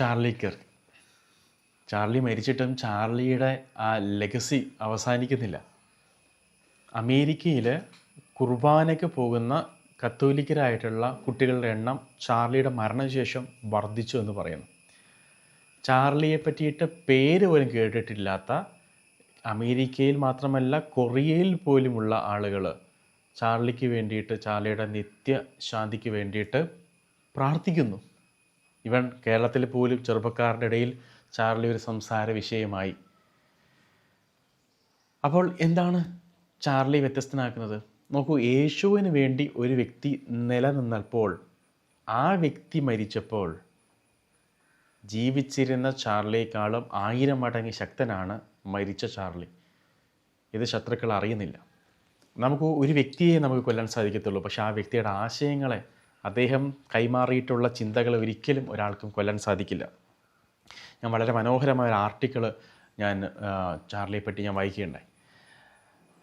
Charlie Kirk. Charlie മരിച്ചിട്ടും ചാർലിയുടെ ആ legacy അവസാനിക്കുന്നില്ല. അമേരിക്കയിൽ കുർബാനയ്ക്ക് പോകുന്ന കത്തോലിക്കരായിട്ടുള്ള കുട്ടികളുടെ എണ്ണം ചാർലിയുടെ മരണശേഷം വർദ്ധിച്ചു എന്ന് പറയുന്നു. ചാർലിയെ പറ്റിയിട്ട് പേര് പോലും കേട്ടിട്ടില്ലാത്ത, അമേരിക്കയിൽ മാത്രമല്ല കൊറിയയിൽ പോലുമുള്ള ആളുകൾ ചാർലിക്ക് വേണ്ടിയിട്ട്, ചാർലിയുടെ നിത്യശാന്തിക്ക് വേണ്ടിയിട്ട് പ്രാർത്ഥിക്കുന്നു. ഇവൻ കേരളത്തിൽ പോലും ചെറുപ്പക്കാരുടെ ഇടയിൽ ചാർലി ഒരു സംസാര വിഷയമായി. അപ്പോൾ എന്താണ് ചാർലി വ്യത്യസ്തനാക്കുന്നത്? നോക്കൂ, യേശുവിന് വേണ്ടി ഒരു വ്യക്തി നിലനിന്നപ്പോൾ, ആ വ്യക്തി മരിച്ചപ്പോൾ ജീവിച്ചിരുന്ന ചാർലിയേക്കാളും 1000 മടങ്ങ് ശക്തനാണ് മരിച്ച ചാർലി. ഇത് ശത്രുക്കൾ അറിയുന്നില്ല. നമുക്ക് ഒരു വ്യക്തിയെ നമുക്ക് കൊല്ലാൻ സാധിക്കത്തുള്ളൂ, പക്ഷേ ആ വ്യക്തിയുടെ ആശയങ്ങളെ, അദ്ദേഹം കൈമാറിയിട്ടുള്ള ചിന്തകളെ ഒരിക്കലും ഒരാൾക്കും കൊല്ലാൻ സാധിക്കില്ല. ഞാൻ വളരെ മനോഹരമായ ഒരു ആർട്ടിക്കിൾ ചാർലിയെ പറ്റി ഞാൻ വായിക്കുകയുണ്ടായി.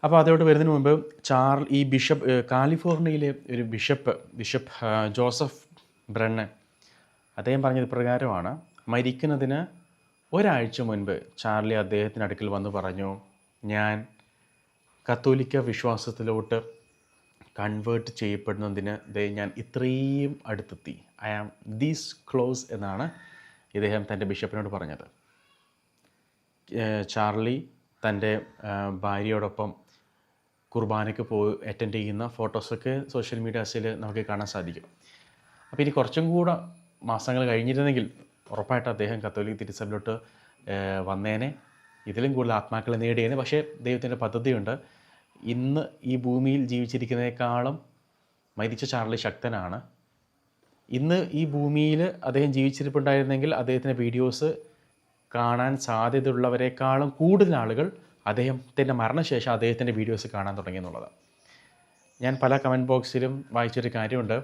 അപ്പോൾ അതോട് വരുന്നതിന് മുമ്പ് ഈ ബിഷപ്പ്, കാലിഫോർണിയയിലെ ഒരു ബിഷപ്പ് ജോസഫ് ബ്രണ്ണൻ, അദ്ദേഹം പറഞ്ഞത് പ്രകാരമാണ്, മരിക്കുന്നതിന് ഒരാഴ്ച മുൻപ് ചാർലി അദ്ദേഹത്തിൻ്റെ അടുക്കൽ വന്ന് പറഞ്ഞു, ഞാൻ കത്തോലിക്ക വിശ്വാസത്തിലോട്ട് കൺവേർട്ട് ചെയ്യപ്പെടുന്നതിന് ഞാൻ ഇത്രയും അടുത്തെത്തി, ഐ ആം ദിസ് ക്ലോസ് എന്നാണ് ഇദ്ദേഹം തൻ്റെ ബിഷപ്പിനോട് പറഞ്ഞത്. ചാർലി തൻ്റെ ഭാര്യയോടൊപ്പം കുർബാനയ്ക്ക് പോയി അറ്റൻഡ് ചെയ്യുന്ന ഫോട്ടോസൊക്കെ സോഷ്യൽ മീഡിയാസിൽ നമുക്ക് കാണാൻ സാധിക്കും. അപ്പോൾ ഇനി കുറച്ചും കൂടെ മാസങ്ങൾ കഴിഞ്ഞിരുന്നെങ്കിൽ ഉറപ്പായിട്ട് അദ്ദേഹം കത്തോലിക്ക തിരുസഭയിലോട്ട് വന്നേനെ, ഇതിലും കൂടുതൽ ആത്മാക്കളെ നേടിയേനെ. പക്ഷേ ദൈവത്തിൻ്റെ പദ്ധതിയുണ്ട്. ഇന്ന് ഈ ഭൂമിയിൽ ജീവിച്ചിരിക്കുന്നതിനേക്കാളും മരിച്ച ചാർലി ശക്തനാണ്. ഇന്ന് ഈ ഭൂമിയിൽ അദ്ദേഹം ജീവിച്ചിരിപ്പുണ്ടായിരുന്നെങ്കിൽ അദ്ദേഹത്തിൻ്റെ വീഡിയോസ് കാണാൻ സാധ്യതയുള്ളവരെക്കാളും കൂടുതൽ ആളുകൾ അദ്ദേഹത്തിൻ്റെ മരണശേഷം അദ്ദേഹത്തിൻ്റെ വീഡിയോസ് കാണാൻ തുടങ്ങി എന്നുള്ളത്. ഞാൻ പല കമൻറ്റ് ബോക്സിലും വായിച്ചൊരു കാര്യമുണ്ട്.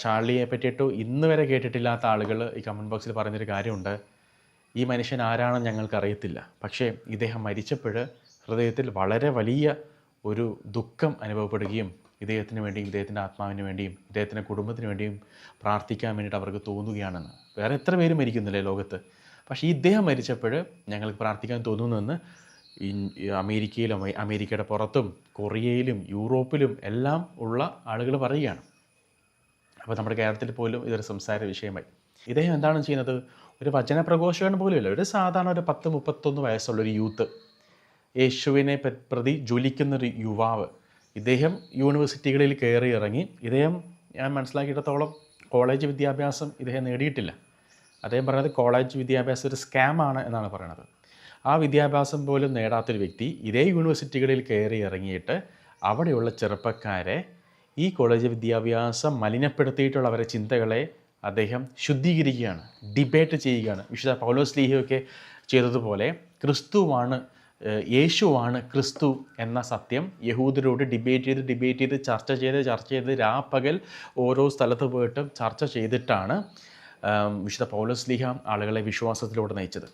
ചാർലിയെ പറ്റിയിട്ട് ഇന്ന് വരെ കേട്ടിട്ടില്ലാത്ത ആളുകൾ ഈ കമൻറ്റ് ബോക്സിൽ പറയുന്നൊരു കാര്യമുണ്ട്, ഈ മനുഷ്യൻ ആരാണെന്ന് ഞങ്ങൾക്കറിയത്തില്ല, പക്ഷേ ഇദ്ദേഹം മരിച്ചപ്പോൾ ഹൃദയത്തിൽ വളരെ വലിയ ഒരു ദുഃഖം അനുഭവപ്പെടുകയും ഇദ്ദേഹത്തിന് വേണ്ടിയും ഇദ്ദേഹത്തിൻ്റെ ആത്മാവിന് വേണ്ടിയും ഇദ്ദേഹത്തിൻ്റെ കുടുംബത്തിന് വേണ്ടിയും പ്രാർത്ഥിക്കാൻ വേണ്ടിയിട്ട് അവർക്ക് തോന്നുകയാണെന്ന്. വേറെ എത്ര പേര് മരിക്കുന്നില്ലേ ലോകത്ത്, പക്ഷേ ഇദ്ദേഹം മരിച്ചപ്പോൾ ഞങ്ങൾക്ക് പ്രാർത്ഥിക്കാൻ തോന്നുന്നുവെന്ന് അമേരിക്കയിലും അമേരിക്കയുടെ പുറത്തും കൊറിയയിലും യൂറോപ്പിലും എല്ലാം ഉള്ള ആളുകൾ പറയുകയാണ്. അപ്പോൾ നമ്മുടെ കേരളത്തിൽ പോലും ഇതൊരു സംസാര വിഷയമായി. ഇദ്ദേഹം എന്താണ് ചെയ്യുന്നത്? ഒരു വചനപ്രഘോഷകൻ പോലുമില്ല, ഒരു സാധാരണ ഒരു 10-31 വയസ്സുള്ളൊരു യൂത്ത്, യേശുവിനെ പ്രതി ജ്വലിക്കുന്നൊരു യുവാവ്. ഇദ്ദേഹം യൂണിവേഴ്സിറ്റികളിൽ കയറി ഇറങ്ങി. ഇദ്ദേഹം, ഞാൻ മനസ്സിലാക്കിയിടത്തോളം, കോളേജ് വിദ്യാഭ്യാസം ഇദ്ദേഹം നേടിയിട്ടില്ല. അദ്ദേഹം പറയുന്നത് കോളേജ് വിദ്യാഭ്യാസം ഒരു സ്കാമാണ് എന്നാണ് പറയുന്നത്. ആ വിദ്യാഭ്യാസം പോലും നേടാത്തൊരു വ്യക്തി ഇതേ യൂണിവേഴ്സിറ്റികളിൽ കയറി ഇറങ്ങിയിട്ട് അവിടെയുള്ള ചെറുപ്പക്കാരെ, ഈ കോളേജ് വിദ്യാഭ്യാസം മലിനപ്പെടുത്തിയിട്ടുള്ള അവരുടെ ചിന്തകളെ അദ്ദേഹം ശുദ്ധീകരിക്കുകയാണ്, ഡിബേറ്റ് ചെയ്യുകയാണ്. വിശുദ്ധ പൗലോസ്ലീഹയൊക്കെ ചെയ്തതുപോലെ യേശുവാണ് ക്രിസ്തു എന്ന സത്യം യഹൂദരോട് ഡിബേറ്റ് ചെയ്ത് ചർച്ച ചെയ്ത് രാപ്പകൽ ഓരോ സ്ഥലത്ത് പോയിട്ടും ചർച്ച ചെയ്തിട്ടാണ് വിശുദ്ധ പൗലോസ്ലീഹ ആളുകളെ വിശ്വാസത്തിലൂടെ നയിച്ചത്.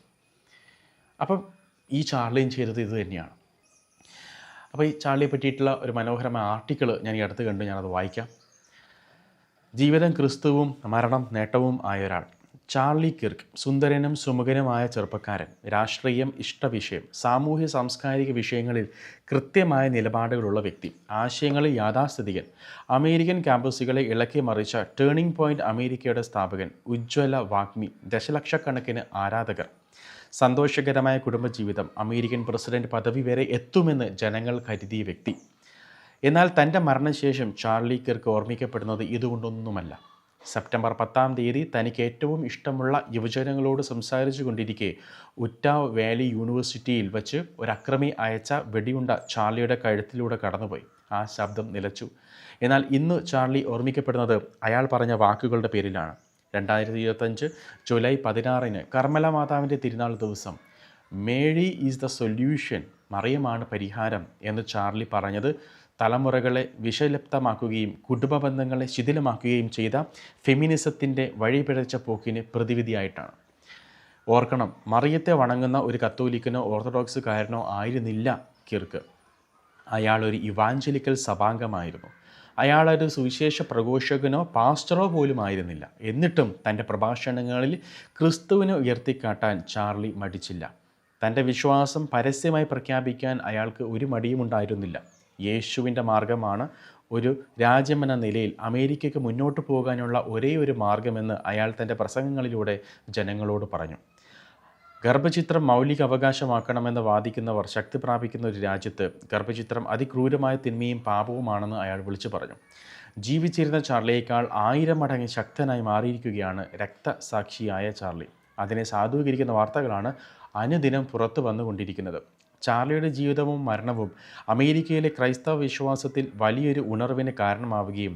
അപ്പം ഈ ചാർലിയും ചെയ്തത് ഇത് തന്നെയാണ്. അപ്പോൾ ഈ ചാർലിയെ പറ്റിയിട്ടുള്ള ഒരു മനോഹരമായ ആർട്ടിക്കിൾ ഞാൻ ഈ അടുത്ത് കണ്ടു, ഞാനത് വായിക്കാം. ജീവിതം ക്രിസ്തുവും മരണം നേട്ടവും ആയൊരാൾ. ചാർലി കിർക്ക് സുന്ദരനും സുമുഖനുമായ ചെറുപ്പക്കാരൻ, രാഷ്ട്രീയം ഇഷ്ടവിഷയം, സാമൂഹ്യ സാംസ്കാരിക വിഷയങ്ങളിൽ കൃത്യമായ നിലപാടുകളുള്ള വ്യക്തി, ആശയങ്ങളിൽ യാഥാസ്ഥിതികൻ, അമേരിക്കൻ ക്യാമ്പസുകളെ ഇളക്കി മറിച്ച ടേണിംഗ് പോയിൻ്റ് അമേരിക്കയുടെ സ്ഥാപകൻ, ഉജ്ജ്വല വാഗ്മി, ദശലക്ഷക്കണക്കിന് ആരാധകർ, സന്തോഷകരമായ കുടുംബജീവിതം, അമേരിക്കൻ പ്രസിഡന്റ് പദവി വരെ എത്തുമെന്ന് ജനങ്ങൾ കരുതിയ വ്യക്തി. എന്നാൽ തൻ്റെ മരണശേഷം ചാർലി കിർക്ക് ഓർമ്മിക്കപ്പെടുന്നത് ഇതുകൊണ്ടൊന്നുമല്ല. സെപ്റ്റംബർ 10-ാം തീയതി തനിക്ക് ഏറ്റവും ഇഷ്ടമുള്ള യുവജനങ്ങളോട് സംസാരിച്ചു കൊണ്ടിരിക്കെ ഉറ്റാവ് വാലി യൂണിവേഴ്സിറ്റിയിൽ വച്ച് ഒരു അക്രമി അയച്ച വെടിയുണ്ട ചാർലിയുടെ കഴുത്തിലൂടെ കടന്നുപോയി. ആ ശബ്ദം നിലച്ചു. എന്നാൽ ഇന്ന് ചാർലി ഓർമ്മിക്കപ്പെടുന്നത് അയാൾ പറഞ്ഞ വാക്കുകളുടെ പേരിലാണ്. 2025 ജൂലൈ 16 കർമ്മല മാതാവിൻ്റെ തിരുനാൾ ദിവസം, മേരി ഈസ് ദ സൊല്യൂഷൻ, മറിയമാണ് പരിഹാരം എന്ന് ചാർലി പറഞ്ഞത് തലമുറകളെ വിഷലിപ്തമാക്കുകയും കുടുംബ ബന്ധങ്ങളെ ശിഥിലമാക്കുകയും ചെയ്ത ഫെമിനിസത്തിൻ്റെ വഴിപിഴച്ച പോക്കിന് പ്രതിവിധിയായിട്ടാണ്. ഓർക്കണം, മറിയത്തെ വണങ്ങുന്ന ഒരു കത്തോലിക്കനോ ഓർത്തഡോക്സുകാരനോ ആയിരുന്നില്ല കിർക്ക്. അയാൾ ഒരു ഇവാഞ്ചലിക്കൽ സഭാംഗമായിരുന്നു. അയാളൊരു സുവിശേഷ പ്രഘോഷകനോ പാസ്റ്ററോ പോലും ആയിരുന്നില്ല. എന്നിട്ടും തൻ്റെ പ്രഭാഷണങ്ങളിൽ ക്രിസ്തുവിനെ ഉയർത്തിക്കാട്ടാൻ ചാർലി മടിച്ചില്ല. തൻ്റെ വിശ്വാസം പരസ്യമായി പ്രഖ്യാപിക്കാൻ അയാൾക്ക് ഒരു മടിയും ഉണ്ടായിരുന്നില്ല. യേശുവിൻ്റെ മാർഗമാണ് ഒരു രാജ്യമെന്ന നിലയിൽ അമേരിക്കയ്ക്ക് മുന്നോട്ട് പോകാനുള്ള ഒരേ ഒരു മാർഗമെന്ന് അയാൾ തൻ്റെ പ്രസംഗങ്ങളിലൂടെ ജനങ്ങളോട് പറഞ്ഞു. ഗർഭചിത്രം മൗലിക അവകാശമാക്കണമെന്ന് വാദിക്കുന്നവർ ശക്തി പ്രാപിക്കുന്ന ഒരു രാജ്യത്ത് ഗർഭചിത്രം അതിക്രൂരമായ തിന്മയും പാപവുമാണെന്ന് അയാൾ വിളിച്ചു പറഞ്ഞു. ജീവിച്ചിരുന്ന ചാർലിയേക്കാൾ 1000 മടങ്ങ് ശക്തനായി മാറിയിരിക്കുകയാണ് രക്തസാക്ഷിയായ ചാർലി. അതിനെ സാധൂകരിക്കുന്ന വാർത്തകളാണ് അനുദിനം പുറത്തു വന്നുകൊണ്ടിരിക്കുന്നത്. ചാർലിയുടെ ജീവിതവും മരണവും അമേരിക്കയിലെ ക്രൈസ്തവ വിശ്വാസത്തിൽ വലിയൊരു ഉണർവിന് കാരണമാവുകയും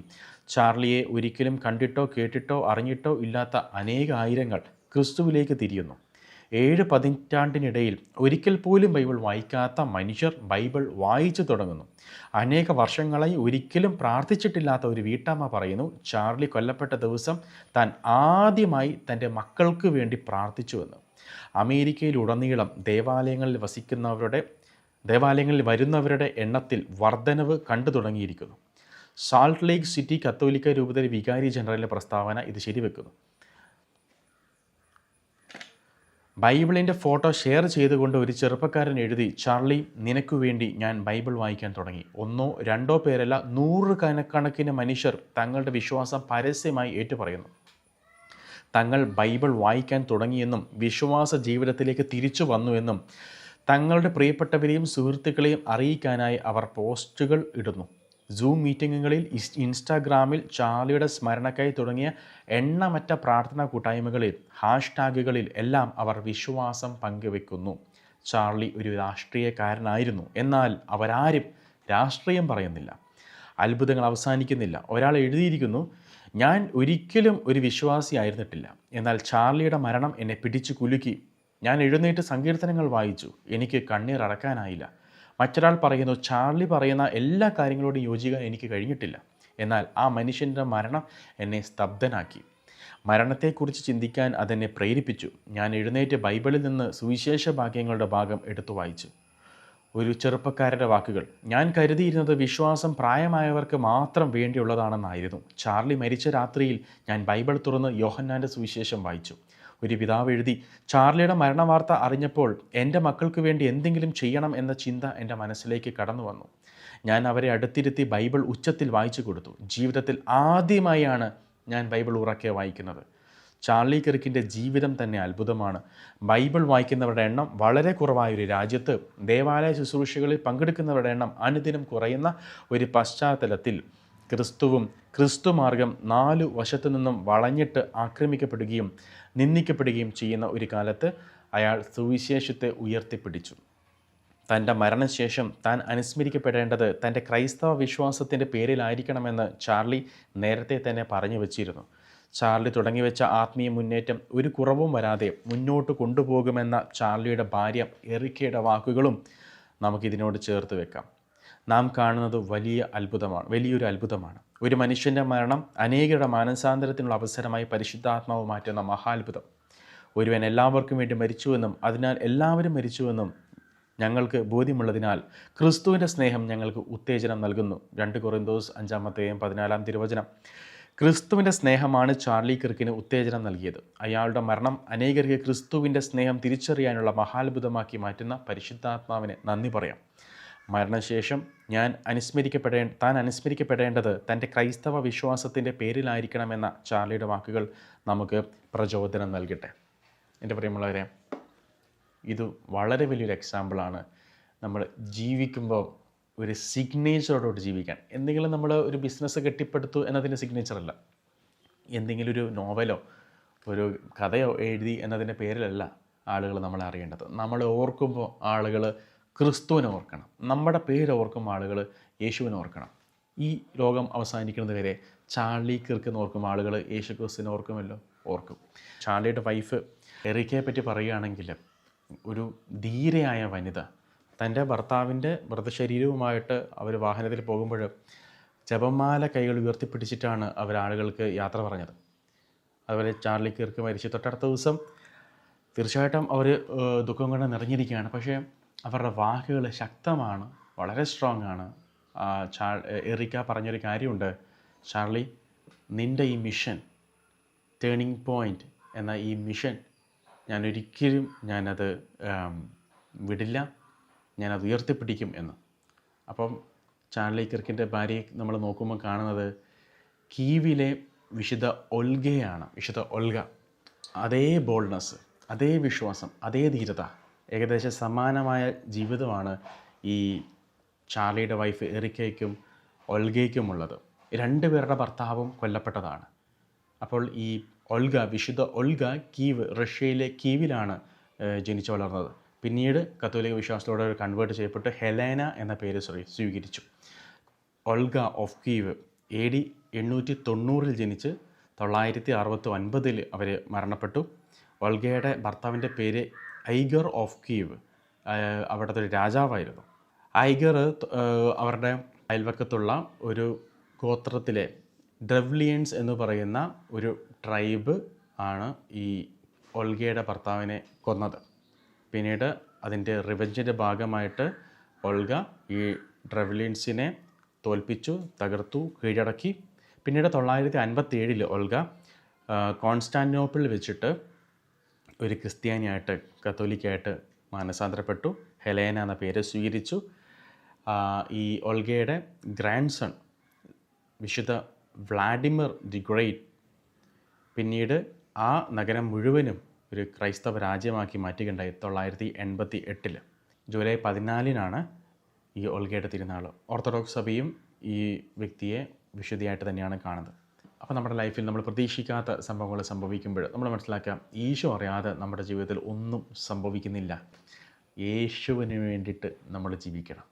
ചാർലിയെ ഒരിക്കലും കണ്ടിട്ടോ കേട്ടിട്ടോ അറിഞ്ഞിട്ടോ ഇല്ലാത്ത അനേകായിരങ്ങൾ ക്രിസ്തുവിലേക്ക് തിരിയുന്നു. 7 പതിറ്റാണ്ടിനിടയിൽ ഒരിക്കൽ പോലും ബൈബിൾ വായിക്കാത്ത മനുഷ്യർ ബൈബിൾ വായിച്ചു തുടങ്ങുന്നു. അനേക വർഷങ്ങളായി ഒരിക്കലും പ്രാർത്ഥിച്ചിട്ടില്ലാത്ത ഒരു വീട്ടമ്മ പറയുന്നു, ചാർലി കൊല്ലപ്പെട്ട ദിവസം താൻ ആദ്യമായി തൻ്റെ മക്കൾക്ക് വേണ്ടി പ്രാർത്ഥിച്ചുവെന്ന്. അമേരിക്കയിലുടനീളം ദേവാലയങ്ങളിൽ വരുന്നവരുടെ എണ്ണത്തിൽ വർധനവ് കണ്ടു തുടങ്ങിയിരിക്കുന്നു. സാൾട്ട് ലേക്ക് സിറ്റി കത്തോലിക്ക രൂപതയിലെ വികാരി ജനറലിൻ്റെ പ്രസ്താവന ഇത് ശരിവെക്കുന്നു. ബൈബിളിൻ്റെ ഫോട്ടോ ഷെയർ ചെയ്തുകൊണ്ട് ഒരു ചെറുപ്പക്കാരൻ എഴുതി, ചാർലി, നിനക്കു വേണ്ടി ഞാൻ ബൈബിൾ വായിക്കാൻ തുടങ്ങി. 1 or 2 പേരല്ല, 100 കണക്കിന് മനുഷ്യർ തങ്ങളുടെ വിശ്വാസം പരസ്യമായി ഏറ്റുപറയുന്നു. തങ്ങൾ ബൈബിൾ വായിക്കാൻ തുടങ്ങിയെന്നും വിശ്വാസ ജീവിതത്തിലേക്ക് തിരിച്ചു വന്നുവെന്നും തങ്ങളുടെ പ്രിയപ്പെട്ടവരെയും സുഹൃത്തുക്കളെയും അറിയിക്കാനായി അവർ പോസ്റ്റുകൾ ഇടുന്നു. സൂം മീറ്റിങ്ങുകളിൽ, ഇൻസ്റ്റാഗ്രാമിൽ ചാർലിയുടെ സ്മരണക്കായി തുടങ്ങിയ എണ്ണമറ്റ പ്രാർത്ഥനാ കൂട്ടായ്മകളിൽ, ഹാഷ്ടാഗുകളിൽ എല്ലാം അവർ വിശ്വാസം പങ്കുവെക്കുന്നു. ചാർലി ഒരു രാഷ്ട്രീയക്കാരനായിരുന്നു, എന്നാൽ അവരാരും രാഷ്ട്രീയം പറയുന്നില്ല. അത്ഭുതങ്ങൾ അവസാനിക്കുന്നില്ല. ഒരാൾ എഴുതിയിരിക്കുന്നു, ഞാൻ ഒരിക്കലും ഒരു വിശ്വാസിയായിരുന്നിട്ടില്ല, എന്നാൽ ചാർലിയുടെ മരണം എന്നെ പിടിച്ചു കുലുക്കി. ഞാൻ എഴുന്നേറ്റ് സങ്കീർത്തനങ്ങൾ വായിച്ചു, എനിക്ക് കണ്ണീർ അടക്കാനായില്ല. മറ്റൊരാൾ പറയുന്നു, ചാർലി പറയുന്ന എല്ലാ കാര്യങ്ങളോടും യോജിക്കാൻ എനിക്ക് കഴിഞ്ഞിട്ടില്ല, എന്നാൽ ആ മനുഷ്യൻ്റെ മരണം എന്നെ സ്തബ്ധനാക്കി. മരണത്തെക്കുറിച്ച് ചിന്തിക്കാൻ അതെന്നെ പ്രേരിപ്പിച്ചു. ഞാൻ എഴുന്നേറ്റ് ബൈബിളിൽ നിന്ന് സുവിശേഷ ഭാഗ്യങ്ങളുടെ ഭാഗം എടുത്തു വായിച്ചു. ഒരു ചെറുപ്പക്കാരൻ്റെ വാക്കുകൾ, ഞാൻ കരുതിയിരുന്നത് വിശ്വാസം പ്രായമായവർക്ക് മാത്രം വേണ്ടിയുള്ളതാണെന്നായിരുന്നു. ചാർലി മരിച്ച രാത്രിയിൽ ഞാൻ ബൈബിൾ തുറന്ന് യോഹന്നാൻ്റെ സുവിശേഷം വായിച്ചു. ഒരു പിതാവ് എഴുതി, ചാർലിയുടെ മരണവാർത്ത അറിഞ്ഞപ്പോൾ എൻ്റെ മക്കൾക്ക് വേണ്ടി എന്തെങ്കിലും ചെയ്യണം എന്ന ചിന്ത എൻ്റെ മനസ്സിലേക്ക് കടന്നു വന്നു. ഞാൻ അവരെ അടുത്തിരുത്തി ബൈബിൾ ഉച്ചത്തിൽ വായിച്ചു കൊടുത്തു. ജീവിതത്തിൽ ആദ്യമായാണ് ഞാൻ ബൈബിൾ ഉറക്കെ വായിക്കുന്നത്. ചാർലി കിർക്കിൻ്റെ ജീവിതം തന്നെ അത്ഭുതമാണ്. ബൈബിൾ വായിക്കുന്നവരുടെ എണ്ണം വളരെ കുറവായൊരു രാജ്യത്ത് ദേവാലയ ശുശ്രൂഷകളിൽ പങ്കെടുക്കുന്നവരുടെ എണ്ണം അനുദിനം കുറയുന്ന ഒരു പശ്ചാത്തലത്തിൽ ക്രിസ്തുമാർഗം 4 വശത്തു നിന്നും വളഞ്ഞിട്ട് ആക്രമിക്കപ്പെടുകയും നിന്ദിക്കപ്പെടുകയും ചെയ്യുന്ന ഒരു കാലത്ത് അയാൾ സുവിശേഷത്തെ ഉയർത്തിപ്പിടിച്ചു. തൻ്റെ മരണശേഷം താൻ അനുസ്മരിക്കപ്പെടേണ്ടത് തൻ്റെ ക്രൈസ്തവ വിശ്വാസത്തിൻ്റെ പേരിലായിരിക്കണമെന്ന് ചാർലി നേരത്തെ തന്നെ പറഞ്ഞു വച്ചിരുന്നു. ചാർലി തുടങ്ങിവെച്ച ആത്മീയ മുന്നേറ്റം ഒരു കുറവും വരാതെ മുന്നോട്ട് കൊണ്ടുപോകുമെന്ന ചാർലിയുടെ ഭാര്യ എറിക്കയുടെ വാക്കുകളും നമുക്കിതിനോട് ചേർത്ത് വെക്കാം. നാം കാണുന്നത് വലിയൊരു അത്ഭുതമാണ്. ഒരു മനുഷ്യൻ്റെ മരണം അനേകരുടെ മാനസാന്തരത്തിനുള്ള അവസരമായി പരിശുദ്ധാത്മാവ് മാറ്റുന്ന മഹാത്ഭുതം. ഒരുവൻ എല്ലാവർക്കും വേണ്ടി മരിച്ചുവെന്നും അതിനാൽ എല്ലാവരും മരിച്ചുവെന്നും ഞങ്ങൾക്ക് ബോധ്യമുള്ളതിനാൽ ക്രിസ്തുവിൻ്റെ സ്നേഹം ഞങ്ങൾക്ക് ഉത്തേജനം നൽകുന്നു. 2 കൊറിന്തോസ് 5:14 ക്രിസ്തുവിൻ്റെ സ്നേഹമാണ് ചാർലി കിർക്കിന് ഉത്തേജനം നൽകിയത്. അയാളുടെ മരണം അനേകർക്ക് ക്രിസ്തുവിൻ്റെ സ്നേഹം തിരിച്ചറിയാനുള്ള മഹാത്ഭുതമാക്കി മാറ്റുന്ന പരിശുദ്ധാത്മാവിന് നന്ദി പറയാം. മരണശേഷം താൻ അനുസ്മരിക്കപ്പെടേണ്ടത് തൻ്റെ ക്രൈസ്തവ വിശ്വാസത്തിൻ്റെ പേരിലായിരിക്കണമെന്ന ചാർലിയുടെ വാക്കുകൾ നമുക്ക് പ്രചോദനം നൽകട്ടെ. എൻ്റെ പ്രിയമുള്ളവരെ, ഇത് വളരെ വലിയൊരു എക്സാമ്പിളാണ്. നമ്മൾ ജീവിക്കുമ്പോൾ ഒരു സിഗ്നേച്ചറോട് ജീവിക്കാൻ. എന്തെങ്കിലും നമ്മൾ ഒരു ബിസിനസ് കെട്ടിപ്പടുത്തു എന്നതിൻ്റെ സിഗ്നേച്ചറല്ല, എന്തെങ്കിലും ഒരു നോവലോ ഒരു കഥയോ എഴുതി എന്നതിൻ്റെ പേരിലല്ല ആളുകൾ നമ്മളെ അറിയേണ്ടത്. നമ്മളെ ഓർക്കുമ്പോൾ ആളുകൾ ക്രിസ്തുവിനെ ഓർക്കണം. നമ്മുടെ പേര് ഓർക്കുമ്പോൾ ആളുകൾ യേശുവിനെ ഓർക്കണം. ഈ ലോകം അവസാനിക്കുന്നത് വരെ ചാർലി കിർക്ക് ഓർക്കും ആളുകൾ യേശു ക്രിസ്തുവിനെ ഓർക്കും. ചാർലിയുടെ വൈഫ് എറിക്കയെ പറ്റി പറയുകയാണെങ്കിൽ, ഒരു ധീരയായ വനിത. തൻ്റെ ഭർത്താവിൻ്റെ മൃതശരീരവുമായിട്ട് അവർ വാഹനത്തിൽ പോകുമ്പോൾ ജപമാല കൈകൾ ഉയർത്തിപ്പിടിച്ചിട്ടാണ് അവർ ആളുകൾക്ക് യാത്ര പറഞ്ഞത്. അതുപോലെ ചാർലി കിർക്ക് മരിച്ചു തൊട്ടടുത്ത ദിവസം തീർച്ചയായിട്ടും അവർ ദുഃഖം കൊണ്ട് നിറഞ്ഞിരിക്കുകയാണ്. പക്ഷേ അവരുടെ വാക്കുകൾ ശക്തമാണ്, വളരെ സ്ട്രോങ് ആണ്. എറിക്ക പറഞ്ഞൊരു കാര്യമുണ്ട്, ചാർലി, നിൻ്റെ ഈ മിഷൻ, ടേണിംഗ് പോയിൻ്റ് എന്ന ഈ മിഷൻ ഞാനൊരിക്കലും ഞാനത് വിടില്ല, ഞാനത് ഉയർത്തിപ്പിടിക്കും എന്ന്. അപ്പം ചാർലി കിർക്കിൻ്റെ ഭാര്യയെ നമ്മൾ നോക്കുമ്പോൾ കാണുന്നത് കീവിലെ വിശുദ്ധ ഒൽഗയാണ്. വിശുദ്ധ ഒൽഗ, അതേ ബോൾഡ്നെസ്, അതേ വിശ്വാസം, അതേ ധീരത, ഏകദേശം സമാനമായ ജീവിതമാണ് ഈ ചാർലിയുടെ വൈഫ് എറിക്കയ്ക്കും ഒൽഗയ്ക്കുമുള്ളത്. രണ്ടുപേരുടെ ഭർത്താവും കൊല്ലപ്പെട്ടതാണ്. അപ്പോൾ ഈ ഒൽഗ, വിശുദ്ധ ഒൽഗ കീവ്, റഷ്യയിലെ കീവിലാണ് ജനിച്ചു വളർന്നത്. പിന്നീട് കത്തോലിക്ക വിശ്വാസത്തോടെ കൺവേർട്ട് ചെയ്യപ്പെട്ട് ഹെലേന എന്ന പേര് സ്വീകരിച്ചു. ഒൽഗ ഓഫ് കീവ് AD 890 ജനിച്ച് 969 അവർ മരണപ്പെട്ടു. ഒൽഗയുടെ ഭർത്താവിൻ്റെ പേര് ഐഗർ ഓഫ് കീവ്, അവിടുത്തെ ഒരു രാജാവായിരുന്നു. ഐഗർ അവരുടെ അയൽവക്കത്തുള്ള ഒരു ഗോത്രത്തിലെ ഡ്രവ്ലിയൻസ് എന്ന് പറയുന്ന ഒരു ട്രൈബ് ആണ് ഈ ഒൽഗയുടെ ഭർത്താവിനെ കൊന്നത്. പിന്നീട് അതിൻ്റെ റിവെഞ്ചിൻ്റെ ഭാഗമായിട്ട് ഒൽഗ ഈ ഡ്രവ്ലിയൻസിനെ തോൽപ്പിച്ചു, തകർത്തു, കീഴടക്കി. പിന്നീട് 957 ഒൽഗ കോൺസ്റ്റാന്റിനോപ്പിളിൽ വെച്ചിട്ട് ഒരു ക്രിസ്ത്യാനിയായിട്ട്, കത്തോലിക്കായിട്ട് മാനസാന്തരപ്പെട്ടു. ഹെലേന എന്ന പേര് സ്വീകരിച്ചു. ഈ ഒൽഗയുടെ ഗ്രാൻഡ് സൺ വിശുദ്ധ വ്ളാഡിമിർ ദി ഗ്രേറ്റ് പിന്നീട് ആ നഗരം മുഴുവനും ഒരു ക്രൈസ്തവ രാജ്യമാക്കി മാറ്റുകയുണ്ടായി. 988 ജൂലൈ 14 ഈ ഒൽഗയുടെ തിരുനാൾ. ഓർത്തഡോക്സ് സഭയും ഈ വ്യക്തിയെ വിശുദ്ധിയായിട്ട് തന്നെയാണ് കാണുന്നത്. അപ്പോൾ നമ്മുടെ ലൈഫിൽ നമ്മൾ പ്രതീക്ഷിക്കാത്ത സംഭവങ്ങൾ സംഭവിക്കുമ്പോൾ നമ്മൾ മനസ്സിലാക്കാം, ഈശോ അറിയാതെ നമ്മുടെ ജീവിതത്തിൽ ഒന്നും സംഭവിക്കുന്നില്ല. യേശുവിന് വേണ്ടിയിട്ട് നമ്മൾ ജീവിക്കണം.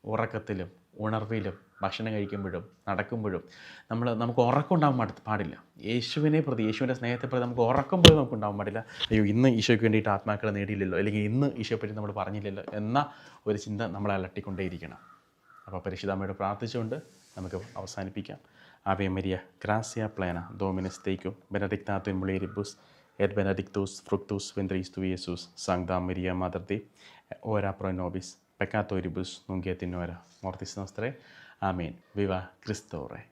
ഉറക്കത്തിലും ഉണർവിലും ഭക്ഷണം കഴിക്കുമ്പോഴും നടക്കുമ്പോഴും നമുക്ക് ഉറക്കം ഉണ്ടാകാൻ പാടില്ല. യേശുവിനെ പ്രതി, യേശുവിൻ്റെ സ്നേഹത്തെ പ്രതി നമുക്ക് ഉറക്കം പോലും നമുക്ക് ഉണ്ടാകാൻ പാടില്ല. അയ്യോ, ഇന്ന് ഈശോയ്ക്ക് വേണ്ടിയിട്ട് ആത്മാക്കളെ നേടിയില്ലല്ലോ, അല്ലെങ്കിൽ ഇന്ന് ഈശോയെ പറ്റി നമ്മൾ പറഞ്ഞില്ലല്ലോ എന്ന ഒരു ചിന്ത നമ്മളെ അലട്ടിക്കൊണ്ടേയിരിക്കണം. അപ്പോൾ പരിശുദ്ധമ്മയോട് പ്രാർത്ഥിച്ചുകൊണ്ട് നമുക്ക് അവസാനിപ്പിക്കാം. ആവേ മരിയ ഗ്രാസിയ പ്ലേന ഡോമിനസ് തേക്കും ബെനഡിക്താത്തും മുളേരിബുസ് എറ്റ് ബെനഡിക്തൂസ് ഫ്രുക്തൂസ് വെൻട്രീസ് ടു യേസൂസ് സാങ്താ മരിയ മാതർ ദേ ഓരാ പ്രോ നോബിസ് peccatoribus nunc et in hora mortis nostrae. Amen. Viva Cristo Rey.